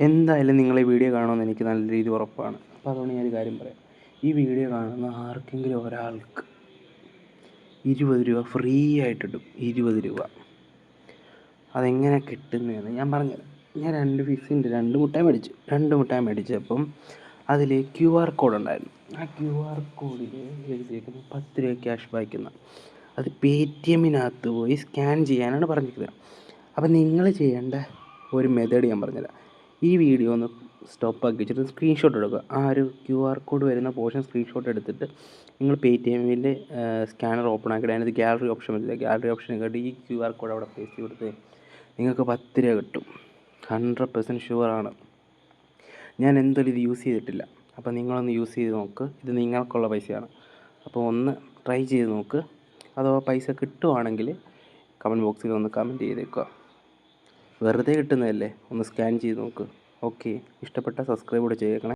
എന്തായാലും നിങ്ങൾ ഈ വീഡിയോ കാണുമെന്ന് എനിക്ക് നല്ല രീതിയിൽ ഉറപ്പാണ്. അപ്പോൾ അതുകൊണ്ട് ഞാനൊരു കാര്യം പറയാം. ഈ വീഡിയോ കാണുന്ന ആർക്കെങ്കിലും ഒരാൾക്ക് 20 രൂപ ഫ്രീ ആയിട്ടിടും. 20 രൂപ അതെങ്ങനെ കിട്ടുന്നതെന്ന് ഞാൻ പറഞ്ഞുതരാം. ഞാൻ 2 മുട്ടായി മേടിച്ചപ്പം അതിൽ QR കോഡ് ഉണ്ടായിരുന്നു. ആ QR കോഡിൽ എഴുതിയേക്കുന്നത് 10 രൂപ ക്യാഷ് ബാക്ക് എന്ന്. അത് പേടിഎമ്മിനകത്ത് പോയി സ്കാൻ ചെയ്യാനാണ് പറഞ്ഞിരിക്കുന്നത്. അപ്പം നിങ്ങൾ ചെയ്യേണ്ട ഒരു മെത്തേഡ് ഞാൻ പറഞ്ഞുതരാം. ഈ വീഡിയോ ഒന്ന് സ്റ്റോപ്പാക്കി വെച്ചിട്ട് സ്ക്രീൻഷോട്ട് എടുക്കുക. ആ ഒരു QR കോഡ് വരുന്ന പോർഷൻ സ്ക്രീൻഷോട്ട് എടുത്തിട്ട് നിങ്ങൾ പേടിഎമ്മിൻ്റെ സ്കാനർ ഓപ്പൺ ആക്കിയിട്ട് അതിനകത്ത് ഗാലറി ഓപ്ഷൻ വരില്ല. ഗാലറി ഓപ്ഷൻ കേട്ട് ഈ QR കോഡ് അവിടെ പേസ്റ്റ് കൊടുത്ത് നിങ്ങൾക്ക് 10 രൂപ കിട്ടും. 100% ഷുവറാണ്. ഞാൻ എന്തായാലും ഇത് യൂസ് ചെയ്തിട്ടില്ല. അപ്പോൾ നിങ്ങളൊന്ന് യൂസ് ചെയ്ത് നോക്ക്. ഇത് നിങ്ങൾക്കുള്ള പൈസയാണ്. അപ്പോൾ ഒന്ന് ട്രൈ ചെയ്ത് നോക്ക്. അഥവാ പൈസ കിട്ടുവാണെങ്കിൽ കമൻറ്റ് ബോക്സിൽ ഒന്ന് കമൻറ്റ് ചെയ്തേക്കുക. വെറുതെ കിട്ടുന്നതല്ലേ, ഒന്ന് സ്കാൻ ചെയ്ത് നോക്ക്. ഓക്കെ, ഇഷ്ടപ്പെട്ട സബ്സ്ക്രൈബ് കൂടെ ചെയ്തേക്കണേ.